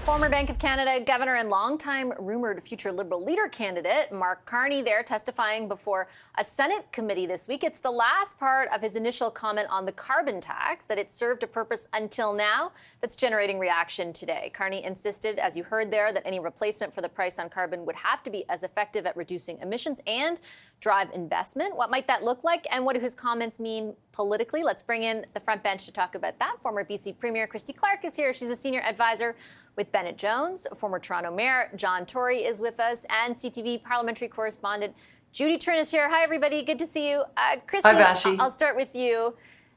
Former Bank of Canada governor and longtime rumored future Liberal leader candidate Mark Carney there testifying before a Senate committee this week. It's the last part of his initial comment on the carbon tax, that it served a purpose until now, that's generating reaction today. Carney insisted, as you heard there, that any replacement for the price on carbon would have to be as effective at reducing emissions and drive investment. What might that look like, and what do his comments mean politically? Let's bring in the front bench to talk about that. Former BC Premier Christy Clark is here. She's a senior advisor with Bennett Jones. Former Toronto Mayor John Tory is with us, and CTV parliamentary correspondent Judy Trin is here. Hi, everybody. Good to see you. Christy, hi, Vashi. I'll start with you.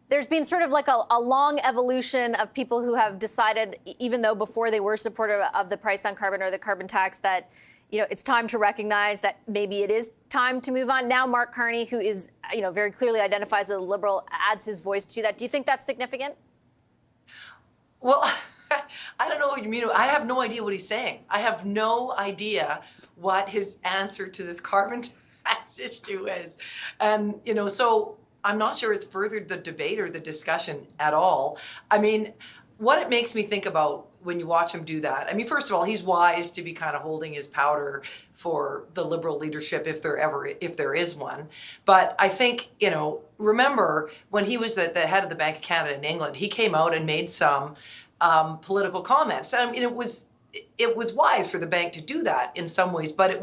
There's been sort of like a long evolution of people who have decided, even though before they were supportive of the price on carbon or the carbon tax, that it's time to recognize that maybe it is time to move on. Now, Mark Carney, who is, very clearly identifies as a Liberal, adds his voice to that. Do you think that's significant? Well, I don't know what you mean. I have no idea what he's saying. I have no idea what his answer to this carbon tax issue is. And, so I'm not sure it's furthered the debate or the discussion at all. I mean, what it makes me think about when you watch him do that, I mean, first of all, he's wise to be kind of holding his powder for the Liberal leadership if there is one. But I think, remember when he was at the head of the Bank of Canada in England, he came out and made some political comments. I mean, it was wise for the bank to do that in some ways, but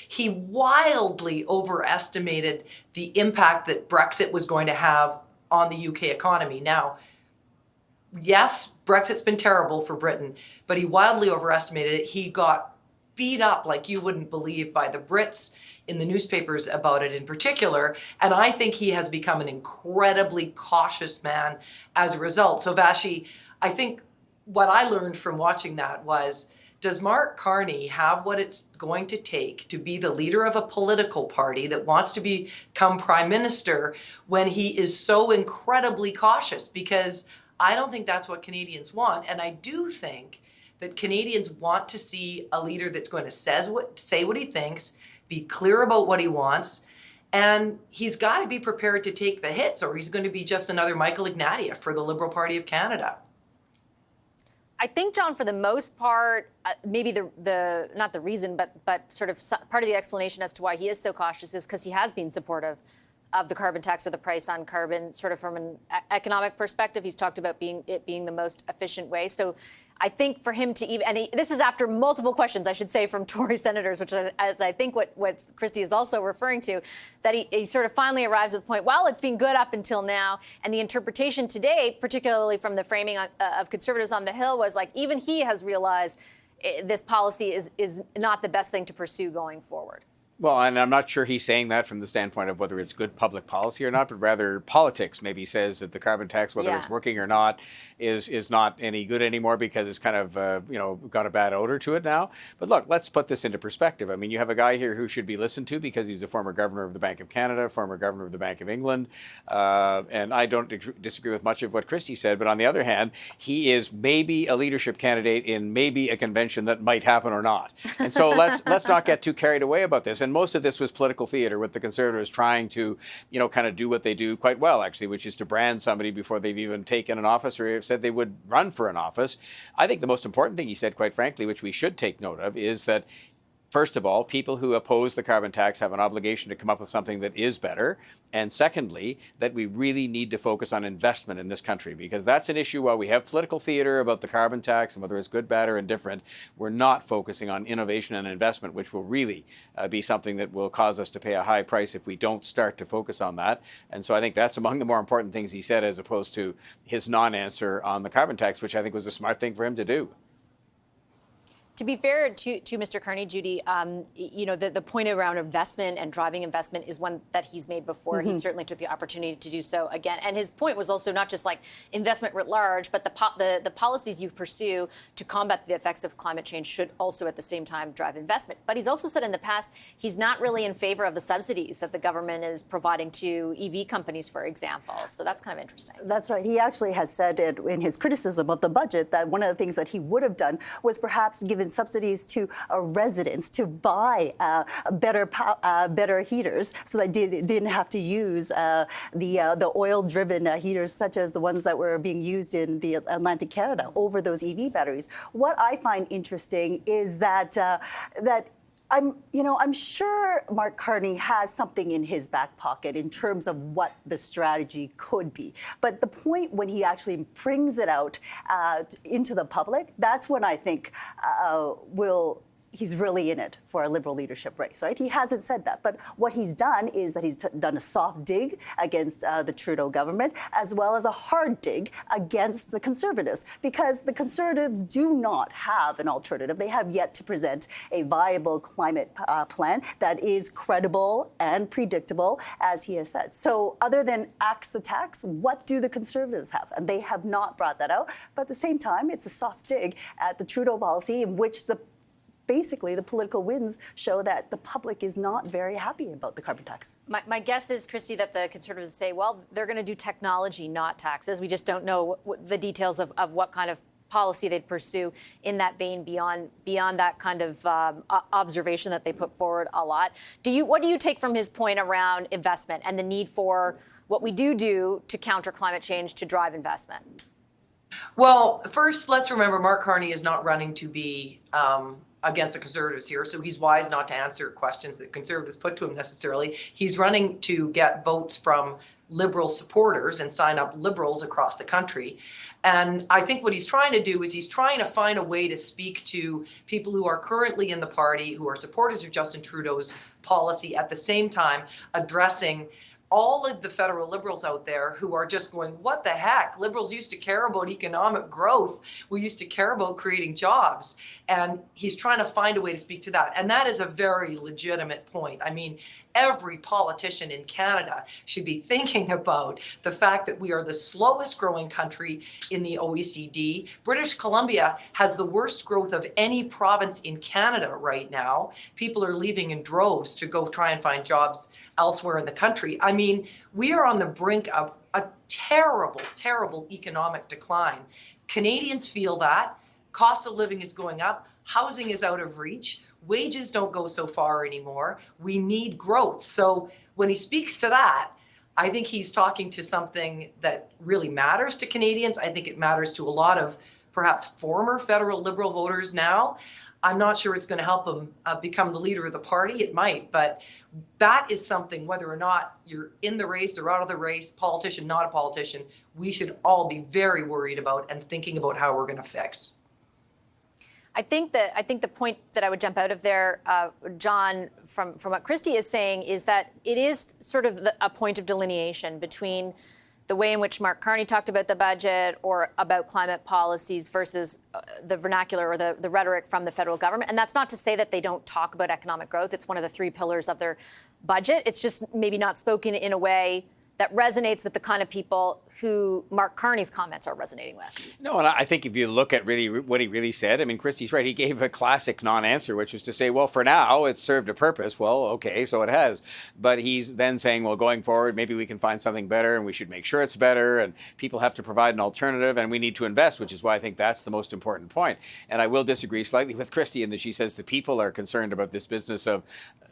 he wildly overestimated the impact that Brexit was going to have on the UK economy. Now, yes, Brexit's been terrible for Britain, but he wildly overestimated it. He got beat up like you wouldn't believe by the Brits in the newspapers about it in particular. And I think he has become an incredibly cautious man as a result. So Vashi, I think what I learned from watching that was, does Mark Carney have what it's going to take to be the leader of a political party that wants to become prime minister when he is so incredibly cautious? Because I don't think that's what Canadians want. And I do think that Canadians want to see a leader that's going to say what he thinks, be clear about what he wants, and he's got to be prepared to take the hits, or he's going to be just another Michael Ignatieff for the Liberal Party of Canada. I think, John, for the most part, maybe the not the reason, but sort of part of the explanation as to why he is so cautious is because he has been supportive of the carbon tax or the price on carbon, sort of from an economic perspective. He's talked about it being the most efficient way. So I think for him to even, and this is after multiple questions, I should say, from Tory senators, which is, I think, what Christy is also referring to, that he sort of finally arrives at the point, well, it's been good up until now. And the interpretation today, particularly from the framing of Conservatives on the Hill, was like, even he has realized this policy is not the best thing to pursue going forward. Well, and I'm not sure he's saying that from the standpoint of whether it's good public policy or not, but rather politics maybe says that the carbon tax, whether it's working or not, is not any good anymore because it's kind of, got a bad odor to it now. But look, let's put this into perspective. I mean, you have a guy here who should be listened to because he's a former governor of the Bank of Canada, former governor of the Bank of England. And I don't disagree with much of what Christy said. But on the other hand, he is maybe a leadership candidate in maybe a convention that might happen or not. And so let's not get too carried away about this. And most of this was political theater with the Conservatives trying to, kind of do what they do quite well, actually, which is to brand somebody before they've even taken an office or said they would run for an office. I think the most important thing he said, quite frankly, which we should take note of, is that first of all, people who oppose the carbon tax have an obligation to come up with something that is better. And secondly, that we really need to focus on investment in this country, because that's an issue. While we have political theater about the carbon tax and whether it's good, bad, or indifferent, we're not focusing on innovation and investment, which will really be something that will cause us to pay a high price if we don't start to focus on that. And so I think that's among the more important things he said, as opposed to his non-answer on the carbon tax, which I think was a smart thing for him to do. To be fair to Mr. Carney, Judy, the point around investment and driving investment is one that he's made before. He certainly took the opportunity to do so again. And his point was also not just like investment writ large, but the policies you pursue to combat the effects of climate change should also at the same time drive investment. But he's also said in the past he's not really in favor of the subsidies that the government is providing to EV companies, for example. So that's kind of interesting. That's right. He actually has said in his criticism of the budget that one of the things that he would have done was perhaps given given subsidies to residents to buy better heaters so that they didn't have to use the oil-driven heaters such as the ones that were being used in the Atlantic Canada over those EV batteries. What I find interesting is that I'm sure Mark Carney has something in his back pocket in terms of what the strategy could be. But the point when he actually brings it out into the public, that's when I think he's really in it for a Liberal leadership race, right? He hasn't said that. But what he's done is that he's done a soft dig against the Trudeau government, as well as a hard dig against the Conservatives, because the Conservatives do not have an alternative. They have yet to present a viable climate plan that is credible and predictable, as he has said. So other than axe the tax, what do the Conservatives have? And they have not brought that out. But at the same time, it's a soft dig at the Trudeau policy in which basically the political winds show that the public is not very happy about the carbon tax. My guess is, Christy, that the Conservatives say, well, they're going to do technology, not taxes. We just don't know the details of what kind of policy they'd pursue in that vein beyond that kind of observation that they put forward a lot. What do you take from his point around investment and the need for what we do to counter climate change to drive investment? Well, first, let's remember Mark Carney is not running to be against the Conservatives here, so he's wise not to answer questions that Conservatives put to him necessarily. He's running to get votes from Liberal supporters and sign up Liberals across the country. And I think what he's trying to do is he's trying to find a way to speak to people who are currently in the party, who are supporters of Justin Trudeau's policy, at the same time addressing all of the federal Liberals out there who are just going, what the heck? Liberals used to care about economic growth. We used to care about creating jobs. And he's trying to find a way to speak to that. And that is a very legitimate point. I mean, every politician in Canada should be thinking about the fact that we are the slowest growing country in the OECD. British Columbia has the worst growth of any province in Canada right now. People are leaving in droves to go try and find jobs elsewhere in the country. I mean, we are on the brink of a terrible, terrible economic decline. Canadians feel that. Cost of living is going up. Housing is out of reach. Wages don't go so far anymore. We need growth. So when he speaks to that, I think he's talking to something that really matters to Canadians. I think it matters to a lot of perhaps former federal Liberal voters now. I'm not sure it's going to help him become the leader of the party. It might, but that is something, whether or not you're in the race or out of the race, politician, not a politician, we should all be very worried about and thinking about how we're going to fix. I think the point that I would jump out of there, John, from what Christy is saying, is that it is sort of a point of delineation between the way in which Mark Carney talked about the budget or about climate policies versus the vernacular or the rhetoric from the federal government. And that's not to say that they don't talk about economic growth. It's one of the three pillars of their budget. It's just maybe not spoken in a way that resonates with the kind of people who Mark Carney's comments are resonating with. No, and I think if you look at really what he really said, I mean, Christy's right. He gave a classic non-answer, which was to say, well, for now, it's served a purpose. Well, okay, so it has. But he's then saying, well, going forward, maybe we can find something better, and we should make sure it's better, and people have to provide an alternative, and we need to invest, which is why I think that's the most important point. And I will disagree slightly with Christy in that she says the people are concerned about this business of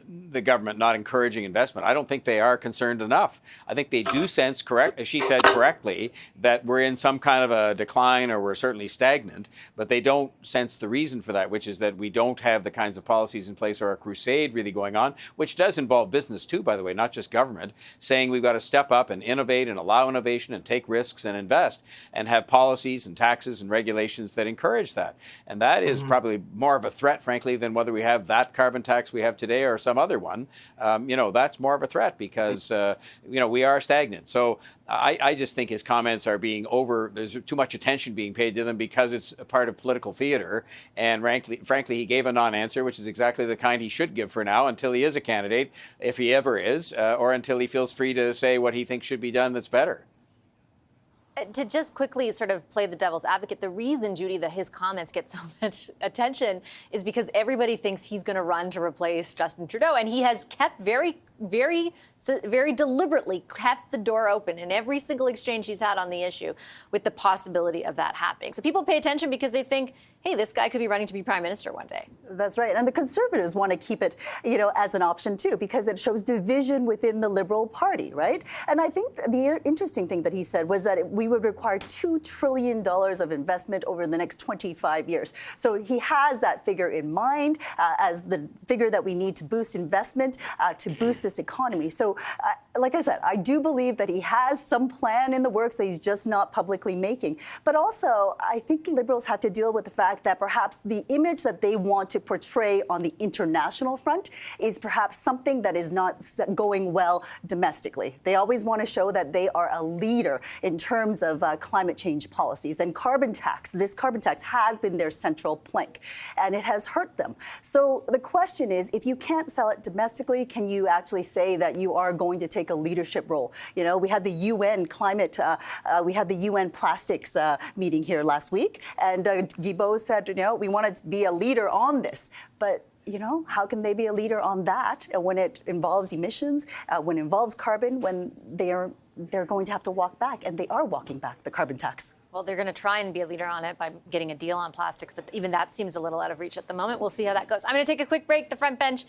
the government not encouraging investment. I don't think they are concerned enough. I think they do sense, correct, as she said correctly, that we're in some kind of a decline or we're certainly stagnant, but they don't sense the reason for that, which is that we don't have the kinds of policies in place or a crusade really going on, which does involve business too, by the way, not just government, saying we've got to step up and innovate and allow innovation and take risks and invest and have policies and taxes and regulations that encourage that. And that is probably more of a threat, frankly, than whether we have that carbon tax we have today or some other one. That's more of a threat because, we are stagnant. So I just think his comments are being there's too much attention being paid to them because it's a part of political theater. And frankly, he gave a non-answer, which is exactly the kind he should give for now until he is a candidate, if he ever is, or until he feels free to say what he thinks should be done that's better. To just quickly sort of play the devil's advocate, the reason, Judy, that his comments get so much attention is because everybody thinks he's going to run to replace Justin Trudeau, and he has kept very deliberately kept the door open in every single exchange he's had on the issue with the possibility of that happening. So people pay attention because they think, hey, this guy could be running to be prime minister one day. That's right. And the Conservatives want to keep it, as an option, too, because it shows division within the Liberal Party, right? And I think the interesting thing that he said was that we would require $2 trillion of investment over the next 25 years. So he has that figure in mind as the figure that we need to boost investment, to boost this economy. So, like I said, I do believe that he has some plan in the works that he's just not publicly making. But also, I think Liberals have to deal with the fact that perhaps the image that they want to portray on the international front is perhaps something that is not going well domestically. They always want to show that they are a leader in terms of climate change policies. And this carbon tax has been their central plank, and it has hurt them. So the question is, if you can't sell it domestically, can you actually say that you are going to take a leadership role? We had the UN climate, we had the UN plastics meeting here last week, and Guilbeault said, we want to be a leader on this. But how can they be a leader on that when it involves emissions, when it involves carbon, when they're going to have to walk back, and they are walking back the carbon tax? Well, they're going to try and be a leader on it by getting a deal on plastics, but even that seems a little out of reach at the moment. We'll see how that goes. I'm going to take a quick break. The Front Bench